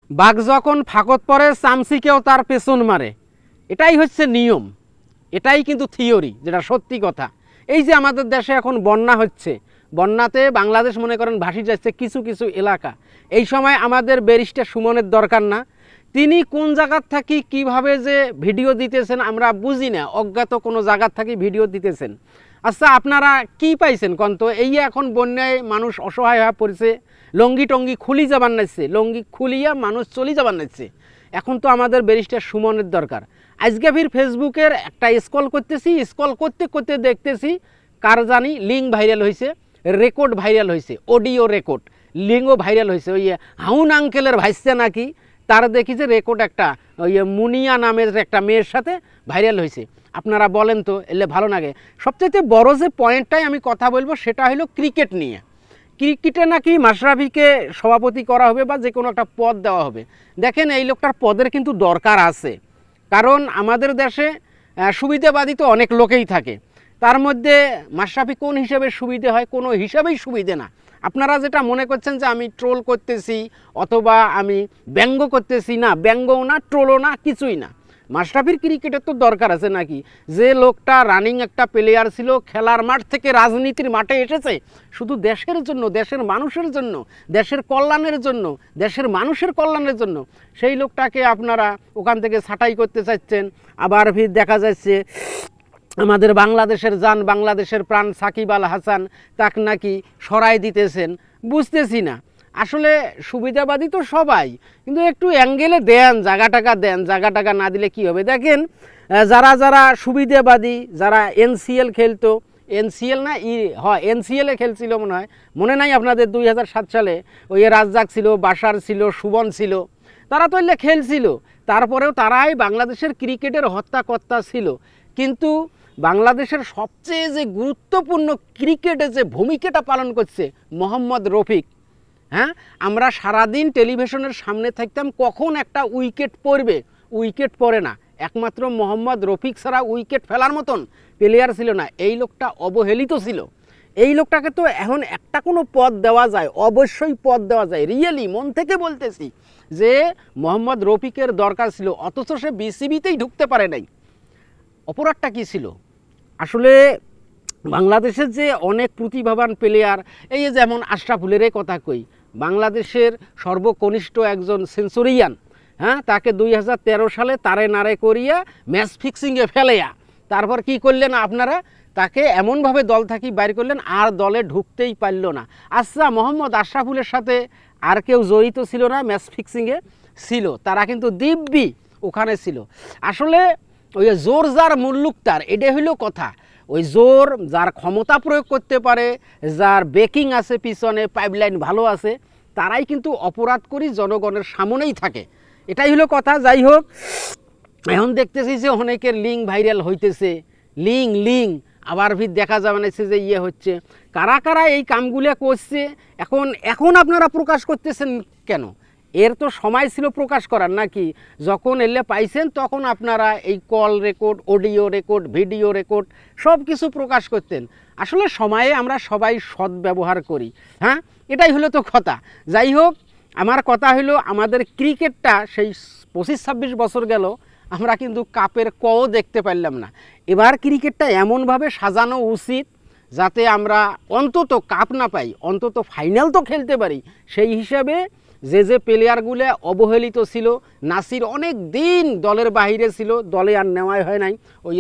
বাঘ যখন ফাঁকত পড়ে চামচিকেও তার পেছন মারে, এটাই হচ্ছে নিয়ম, এটাই কিন্তু থিওরি, যেটা সত্যি কথা। এই যে আমাদের দেশে এখন বন্যা হচ্ছে, বন্যাতে বাংলাদেশ মনে করেন ভাসি যাচ্ছে কিছু কিছু এলাকা। এই সময় আমাদের ব্যারিস্টার সুমনের দরকার না, তিনি কোন জায়গার থাকি কিভাবে যে ভিডিও দিতেছেন আমরা বুঝি না, অজ্ঞাত কোনো জায়গার থাকি ভিডিও দিতেছেন। আচ্ছা আপনারা কি পাইছেন কন্ত? এই এখন বন্যায় মানুষ অসহায় হয়ে পড়েছে, লঙ্গি টঙ্গি খুলি যাবার নাইছে, লঙ্গি খুলিয়া মানুষ চলি যাবার নাইছে। এখন তো আমাদের ব্যারিস্টার সুমনের দরকার। আজকে ফির ফেসবুকের একটা স্ক্রল করতেছি, স্ক্রল করতে করতে দেখতেছি কার জানি লিঙ্ক ভাইরাল হয়েছে, রেকর্ড ভাইরাল হয়েছে, অডিও রেকর্ড, লিঙ্কও ভাইরাল হয়েছে। ওই হাউন আঙ্কেলের ভাইসছে নাকি, তার দেখি যে রেকর্ড একটা ওই মুনিয়া নামের একটা মেয়ের সাথে ভাইরাল হয়েছে। আপনারা বলেন তো এলে ভালো লাগে? সবচেয়ে বড় যে পয়েন্টটাই আমি কথা বলবো সেটা হলো ক্রিকেট নিয়ে। ক্রিকেটে নাকি মাশরাফিকে সভাপতি করা হবে বা যে কোনো একটা পদ দেওয়া হবে। দেখেন এই লোকটার পদের কিন্তু দরকার আছে, কারণ আমাদের দেশে সুবিধাবাদী তো অনেক লোকেই থাকে, তার মধ্যে মাশরাফি কোন হিসাবে সুবিধে হয়? কোনো হিসাবেই সুবিধে না। আপনারা যেটা মনে করছেন যে আমি ট্রোল করতেছি অথবা আমি ব্যঙ্গ করতেছি, না, ব্যঙ্গও না, ট্রোলও না, কিছুই না। মাশরাফির ক্রিকেটের তো দরকার আছে নাকি? যে লোকটা রানিং একটা প্লেয়ার ছিল, খেলার মাঠ থেকে রাজনীতির মাঠে এসেছে শুধু দেশের জন্য, দেশের মানুষের জন্য, দেশের কল্যাণের জন্য, দেশের মানুষের কল্যাণের জন্য, সেই লোকটাকে আপনারা ওখান থেকে ছাঁটাই করতে চাচ্ছেন। আবার ফির দেখা যাচ্ছে আমাদের বাংলাদেশের জান, বাংলাদেশের প্রাণ সাকিব আল হাসান, তাকে নাকি সরাই দিতেছেন। বুঝতেছি না আসলে, সুবিধাবাদী তো সবাই, কিন্তু একটু অ্যাঙ্গেলে দেন, জায়গা টাকা দেন, জায়গা টাকা না দিলে কি হবে? দেখেন যারা যারা সুবিধাবাদী, যারা এনসিএল খেলতো, এনসিএল না এনসিএলে খেলছিল মনে হয়, মনে নাই আপনাদের 2007 সালে ওই রাজ্জাক ছিল, বাশার ছিল, সুবন ছিল, তারা তো এলে খেলছিল, তারপরেও তারাই বাংলাদেশের ক্রিকেটের হত্যাকর্তা ছিল। কিন্তু বাংলাদেশের সবচেয়ে যে গুরুত্বপূর্ণ ক্রিকেটে যে ভূমিকাটা পালন করছে মোহাম্মদ রফিক, হ্যাঁ, আমরা সারাদিন টেলিভিশনের সামনে থাকতাম কখন একটা উইকেট পড়বে, উইকেট পড়ে না। একমাত্র মোহাম্মদ রফিক ছাড়া উইকেট ফেলার মতন প্লেয়ার ছিল না। এই লোকটা অবহেলিত ছিল। এই লোকটাকে তো এখন একটা কোনো পদ দেওয়া যায়, অবশ্যই পদ দেওয়া যায়, রিয়েলি মন থেকে বলতেছি যে মোহাম্মদ রফিকের দরকার ছিল, অথচ সে বিসিবিতেই ঢুকতে পারে নাই। অপরাধটা কী ছিল? আসলে বাংলাদেশের যে অনেক প্রতিভাবান প্লেয়ার, এই যেমন আশরাফুলের কথা কই, বাংলাদেশের সর্বকনিষ্ঠ একজন সেঞ্চুরিয়ান, হ্যাঁ, তাকে 2013 সালে তারে নারে করিয়া ম্যাচ ফিক্সিংয়ে ফেলেয়া তারপর কি করলেন আপনারা? তাকে এমনভাবে দল থাকি বাইর করলেন, আর দলে ঢুকতেই পারল না। আচ্ছা, মোহাম্মদ আশরাফুলের সাথে আর কেউ জড়িত ছিল না ম্যাচ ফিক্সিংয়ে? ছিল, তারা কিন্তু দিব্যি ওখানে ছিল। আসলে ওই জোর যার মুল্লুক তার, এটাই হইল কথা। ওই জোর যার ক্ষমতা প্রয়োগ করতে পারে, যার বেকিং আছে পিছনে, পাইপলাইন ভালো আছে, তারাই কিন্তু অপরাধ করি জনগণের সামনেই থাকে, এটাই হলো কথা। যাই হোক, এখন দেখতেছি যে অনেকের লিঙ্ক ভাইরাল হইতেছে, লিঙ্ক আবার ভিড় দেখা যাবে না যে ইয়ে হচ্ছে, কারা কারা এই কামগুলো করছে। এখন আপনারা প্রকাশ করতেছেন কেন? এর তো সময় ছিল প্রকাশ করার নাকি? যখন এলে পাইছেন তখন আপনারা এই call record, audio record, video record সব কিছু প্রকাশ করতেন। আসলে সময়ে আমরা সবাই সৎ ব্যবহার করি, হ্যাঁ, এটাই হলো তো কথা। যাই হোক, আমার কথা হলো আমাদের ক্রিকেটটা সেই 25-26 বছর গেল, আমরা কিন্তু কাপের কও দেখতে পারলাম না। এবার ক্রিকেটটা এমনভাবে সাজানো উচিত যাতে আমরা অন্তত কাপ না পাই, অন্তত ফাইনাল তো খেলতে পারি। সেই হিসাবে যে প্লেয়ারগুলো অবহেলিত ছিল, নাসির অনেক দিন দলের বাহিরে ছিল, দলে আর নেওয়াই হয় নাই, ওই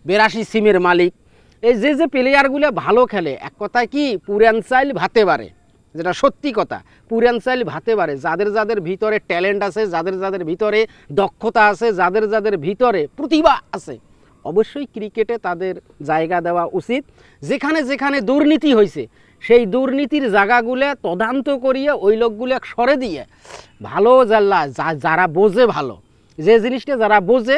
82 সিমের মালিক, এই যে প্লেয়ারগুলো ভালো খেলে, এক কথায় কি পুরান চাইল ভাতে বাড়ে, যেটা সত্যি কথা, পুরান চাইল ভাতে বাড়ে। যাদের যাদের ভিতরে ট্যালেন্ট আছে, যাদের যাদের ভিতরে দক্ষতা আছে, যাদের যাদের ভিতরে প্রতিভা আছে, অবশ্যই ক্রিকেটে তাদের জায়গা দেওয়া উচিত। যেখানে যেখানে দুর্নীতি হয়েছে সেই দুর্নীতির জায়গাগুলো তদন্ত করিয়ে ওই লোকগুলো সরে দিয়ে ভালো যারা বোঝে, ভালো যে জিনিসটা যারা বোঝে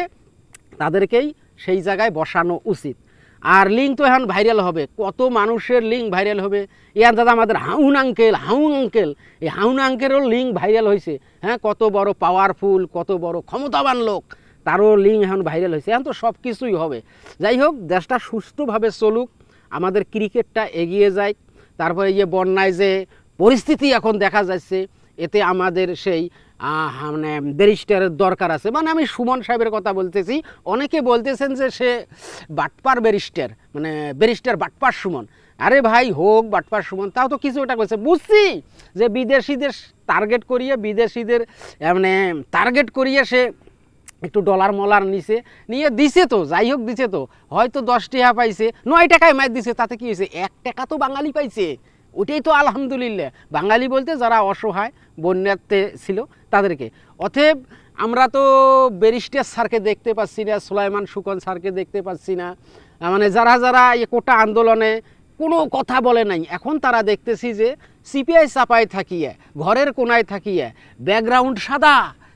তাদেরকেই সেই জায়গায় বসানো উচিত। আর লিঙ্ক তো এখন ভাইরাল হবে, কত মানুষের লিঙ্ক ভাইরাল হবে। ইয়ার দাদা আমাদের হাউন আঙ্কেল, এই হাউন আঙ্কেলও লিঙ্ক ভাইরাল হয়েছে, হ্যাঁ, কত বড় পাওয়ারফুল, কত বড় ক্ষমতাবান লোক, তারও লিঙ্ক এখন ভাইরাল হয়েছে। এখন তো সব কিছুই হবে। যাই হোক, দেশটা সুস্থভাবে চলুক, আমাদের ক্রিকেটটা এগিয়ে যায়। তারপরে এই যে বন্যায় যে পরিস্থিতি এখন দেখা যাচ্ছে, এতে আমাদের সেই মানে ব্যারিস্টারের দরকার আছে, মানে আমি সুমন সাহেবের কথা বলতেছি। অনেকে বলতেছেন যে সে বাটপার ব্যারিস্টার, মানে ব্যারিস্টার বাটপার সুমন। আরে ভাই হোক বাটপার সুমন, তাও তো কিছু একটা করছে। বুঝছি যে বিদেশিদের টার্গেট করিয়ে, বিদেশিদের মানে টার্গেট করিয়ে সে একটু ডলার মলার নিয়ে দিছে, তো যাই হোক দিছে, তো হয়তো 10 টাকা পাইছে, 9 টাকায় মাইর দিছে, তাতে কি হয়েছে? 1 টাকা তো বাঙালি পাইছে, ওটাই তো আলহামদুলিল্লাহ। বাঙালি বলতে যারা অসহায় বন্যাতে ছিল তাদেরকে। অতএব আমরা তো ব্যারিস্টার স্যারকে দেখতে পাচ্ছি না, সুলাইমান শুকন স্যারকে দেখতে পাচ্ছি না, মানে যারা যারা এই কোটা আন্দোলনে কোনো কথা বলে নাই, এখন তারা দেখতেছি যে সিপিআই চাপায় থাকিয়ে, ঘরের কোনায় থাকিয়ে, ব্যাকগ্রাউন্ড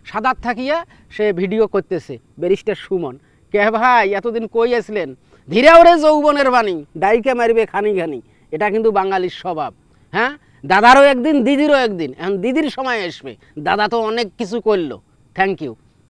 সাদার থাকিয়া সে ভিডিও করতেছে। ব্যারিস্টার সুমন কে ভাই, এতদিন কই আসলেন? ধীরে ওরে যৌবনের বাণী, ডাইকে মারবে খানি খানি, এটা কিন্তু বাঙালির স্বভাব। হ্যাঁ, দাদারও একদিন, দিদিরও একদিন, এখন দিদির সময় আসবে, দাদা তো অনেক কিছু করলো। Thank you.